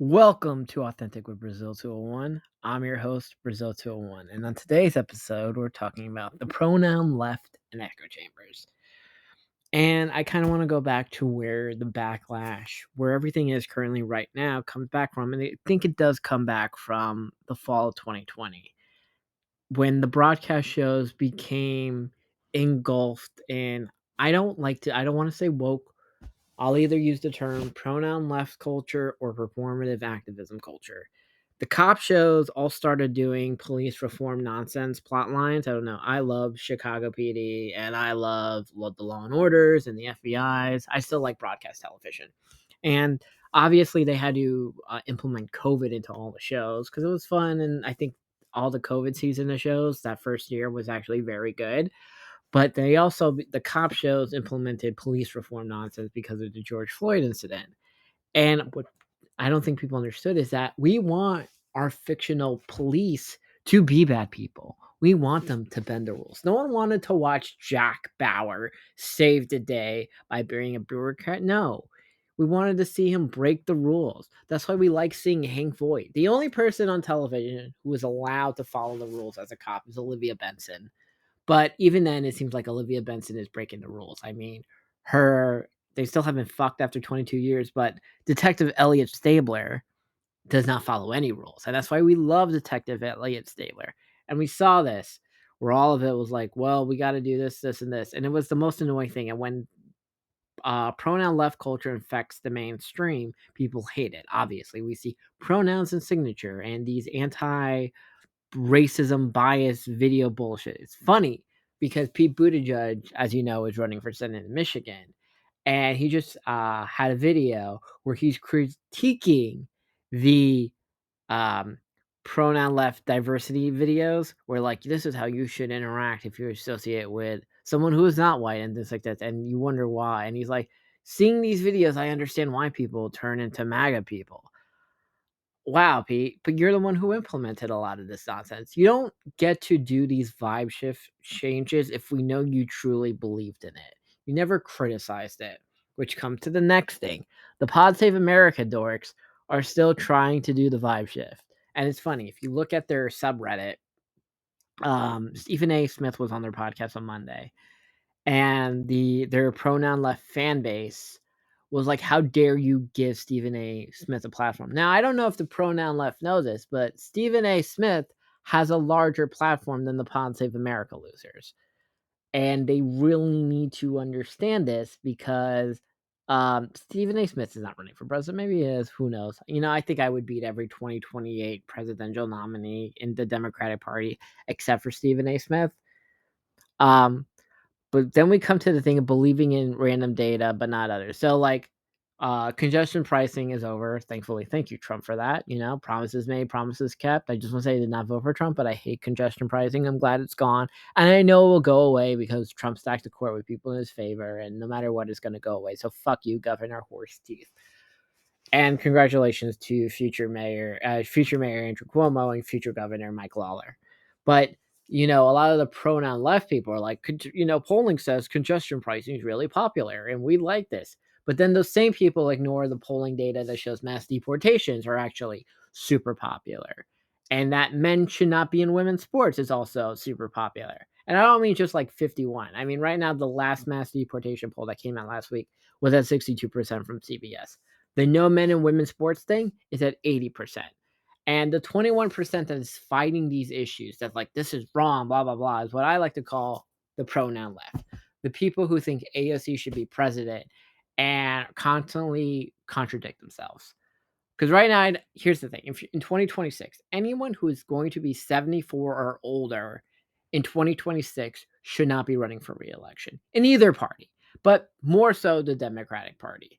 Welcome to Authentic with Brazil 201. I'm your host, Brazil 201, and on today's episode, we're talking about the pronoun left and echo chambers. And I kind of want to go back to where the backlash, where everything is currently right now, comes back from. And I think it does come back from the fall of 2020, when the broadcast shows became engulfed in, I don't want to say woke. I'll either use the term pronoun left culture or performative activism culture. The cop shows all started doing police reform nonsense plot lines. I don't know. I love Chicago PD and I love the Law and Orders and the FBI's. I still like broadcast television. And obviously, they had to implement COVID into all the shows because it was fun. And I think all the COVID season of shows that first year was actually very good. But they also, the cop shows implemented police reform nonsense because of the George Floyd incident. And what I don't think people understood is that we want our fictional police to be bad people. We want them to bend the rules. No one wanted to watch Jack Bauer save the day by being a bureaucrat. No. We wanted to see him break the rules. That's why we like seeing Hank Voight. The only person on television who was allowed to follow the rules as a cop is Olivia Benson. But even then, it seems like Olivia Benson is breaking the rules. I mean, they still haven't fucked after 22 years, but Detective Elliot Stabler does not follow any rules. And that's why we love Detective Elliot Stabler. And we saw this where all of it was like, well, we got to do this, this, and this. And it was the most annoying thing. And when pronoun left culture infects the mainstream, people hate it. Obviously, we see pronouns and signature and these anti racism bias video bullshit. It's funny because Pete Buttigieg, as you know, is running for Senate in Michigan. And he just had a video where he's critiquing the um, pronoun left diversity videos, where like this is how you should interact if you associate with someone who is not white and things like that. And you wonder why. And he's like, seeing these videos, I understand why people turn into MAGA people. Wow, Pete, but you're the one who implemented a lot of this nonsense. You don't get to do these vibe shift changes if we know you truly believed in it. You never criticized it, which comes to the next thing. The Pod Save America dorks are still trying to do the vibe shift. And it's funny, if you look at their subreddit, Stephen A. Smith was on their podcast on Monday, and their pronoun left fan base was like, how dare you give Stephen A. Smith a platform? Now, I don't know if the pronoun left knows this, but Stephen A. Smith has a larger platform than the Pod Save America losers. And they really need to understand this because Stephen A. Smith is not running for president. Maybe he is. Who knows? I think I would beat every 2028 presidential nominee in the Democratic Party except for Stephen A. Smith. But then we come to the thing of believing in random data, but not others. So, like, congestion pricing is over, thankfully. Thank you, Trump, for that. Promises made, promises kept. I just want to say I did not vote for Trump, but I hate congestion pricing. I'm glad it's gone. And I know it will go away because Trump stacked the court with people in his favor, and no matter what, it's going to go away. So, fuck you, Governor Horse Teeth. And congratulations to future Mayor Andrew Cuomo and future Governor Mike Lawler. But a lot of the pronoun left people are like, polling says congestion pricing is really popular and we like this. But then those same people ignore the polling data that shows mass deportations are actually super popular. And that men should not be in women's sports is also super popular. And I don't mean just like 51. I mean, right now, the last mass deportation poll that came out last week was at 62% from CBS. The no men and women's sports thing is at 80%. And the 21% that is fighting these issues, that's like, this is wrong, blah, blah, blah, is what I like to call the pronoun left. The people who think AOC should be president and constantly contradict themselves. Because right now, here's the thing. In 2026, anyone who is going to be 74 or older in 2026 should not be running for re-election in either party, but more so the Democratic Party.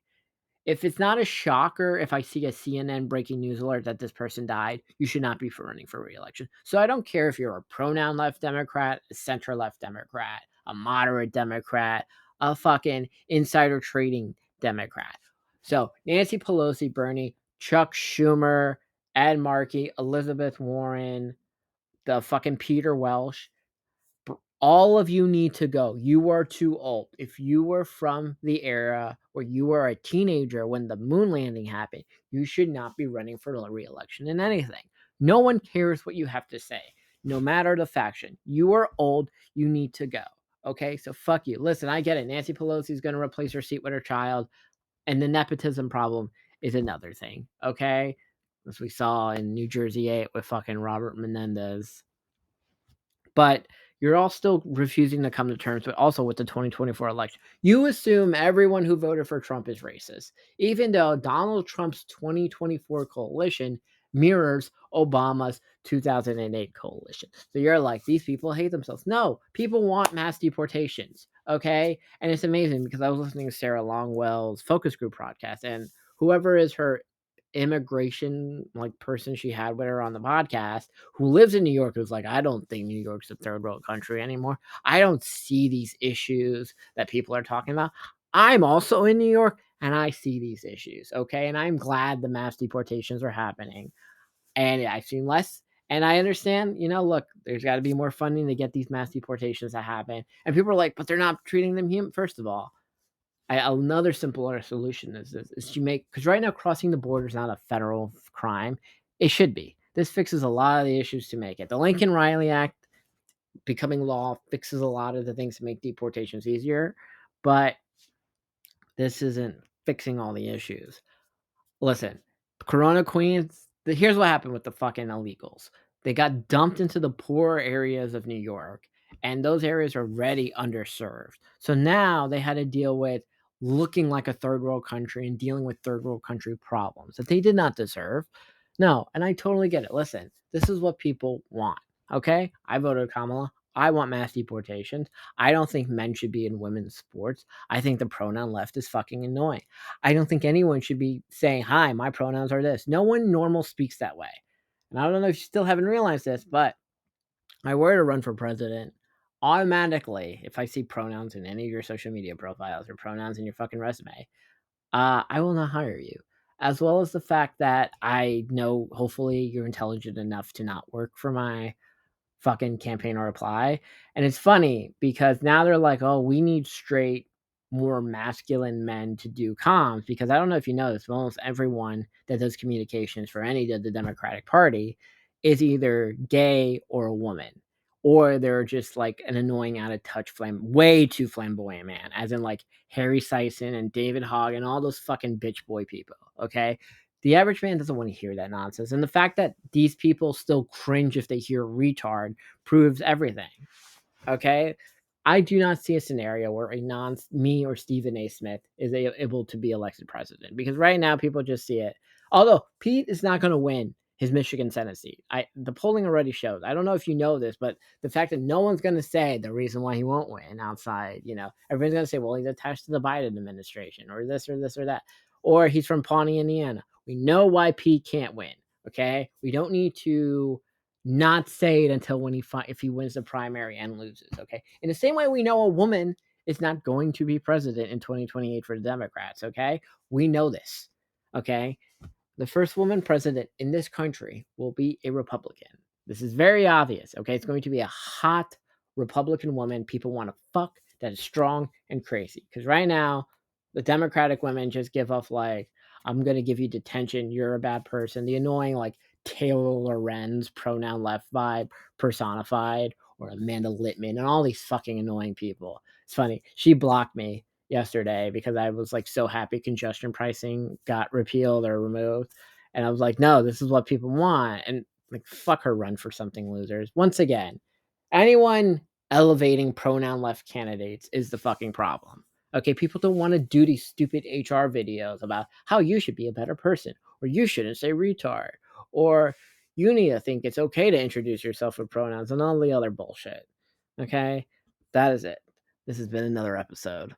If it's not a shocker, if I see a CNN breaking news alert that this person died, you should not be running for re-election. So I don't care if you're a pronoun left Democrat, a center left Democrat, a moderate Democrat, a fucking insider trading Democrat. So Nancy Pelosi, Bernie, Chuck Schumer, Ed Markey, Elizabeth Warren, the fucking Peter Welsh, All of you need to go. You are too old. If you were from the era where you were a teenager when the moon landing happened, you should not be running for re-election in anything. No one cares what you have to say, no matter the faction. You are old. You need to go. Okay, so fuck you. Listen, I get it. Nancy Pelosi is going to replace her seat with her child, and the nepotism problem is another thing. Okay, as we saw in New Jersey 8 with fucking Robert Menendez. But you're all still refusing to come to terms with also with the 2024 election. You assume everyone who voted for Trump is racist, even though Donald Trump's 2024 coalition mirrors Obama's 2008 coalition. So you're like, these people hate themselves. No, people want mass deportations. Okay. And it's amazing because I was listening to Sarah Longwell's focus group podcast, and whoever is her immigration like person she had with her on the podcast who lives in New York who's like, I don't think New York's a third world country anymore. I don't see these issues that people are talking about. I'm also in New York and I see these issues. Okay. And I'm glad the mass deportations are happening. And I've seen less. And I understand, look, there's got to be more funding to get these mass deportations to happen. And people are like, but they're not treating them human. First of all, another simpler solution is this: is to make, because right now crossing the border is not a federal crime. It should be. This fixes a lot of the issues to make it. The Lincoln Riley Act becoming law fixes a lot of the things to make deportations easier, but this isn't fixing all the issues. Listen, Corona Queens, here's what happened with the fucking illegals. They got dumped into the poor areas of New York, and those areas are already underserved. So now they had to deal with looking like a third world country and dealing with third world country problems that they did not deserve. No, and I totally get it. Listen, this is what people want. Okay? I voted Kamala. I want mass deportations. I don't think men should be in women's sports. I think the pronoun left is fucking annoying. I don't think anyone should be saying, hi, my pronouns are this. No one normal speaks that way. And I don't know if you still haven't realized this, but I were to run for president, automatically, if I see pronouns in any of your social media profiles or pronouns in your fucking resume, I will not hire you. As well as the fact that I know hopefully you're intelligent enough to not work for my fucking campaign or apply. And it's funny because now they're like, oh, we need straight, more masculine men to do comms. Because I don't know if you know this, but almost everyone that does communications for any of the Democratic Party is either gay or a woman. Or they're just like an annoying, out of touch, way too flamboyant man, as in like Harry Sison and David Hogg and all those fucking bitch boy people. Okay. The average man doesn't want to hear that nonsense. And the fact that these people still cringe if they hear retard proves everything. Okay? I do not see a scenario where me or Stephen A. Smith is able to be elected president, because right now people just see it. Although Pete is not going to win his Michigan Senate seat. The polling already shows. I don't know if you know this, but the fact that no one's going to say the reason why he won't win outside, everyone's going to say, well, he's attached to the Biden administration or this or this or that, or he's from Pawnee, Indiana. We know why Pete can't win. Okay, we don't need to not say it until if he wins the primary and loses. Okay, in the same way we know a woman is not going to be president in 2028 for the Democrats. Okay, we know this. Okay, the first woman president in this country will be a Republican. This is very obvious. Okay, it's going to be a hot Republican woman people want to fuck, that is strong and crazy. Because right now, the Democratic women just give off like, I'm going to give you detention, you're a bad person. The annoying like Taylor Lorenz pronoun left vibe personified, or Amanda Littman, and all these fucking annoying people. It's funny. She blocked me yesterday because I was like so happy congestion pricing got repealed or removed. And I was like, no, this is what people want. And like, fuck her, run for something, losers. Once again, anyone elevating pronoun left candidates is the fucking problem. Okay, people don't want to do these stupid HR videos about how you should be a better person, or you shouldn't say retard, or you need to think it's okay to introduce yourself with pronouns and all the other bullshit. Okay, that is it. This has been another episode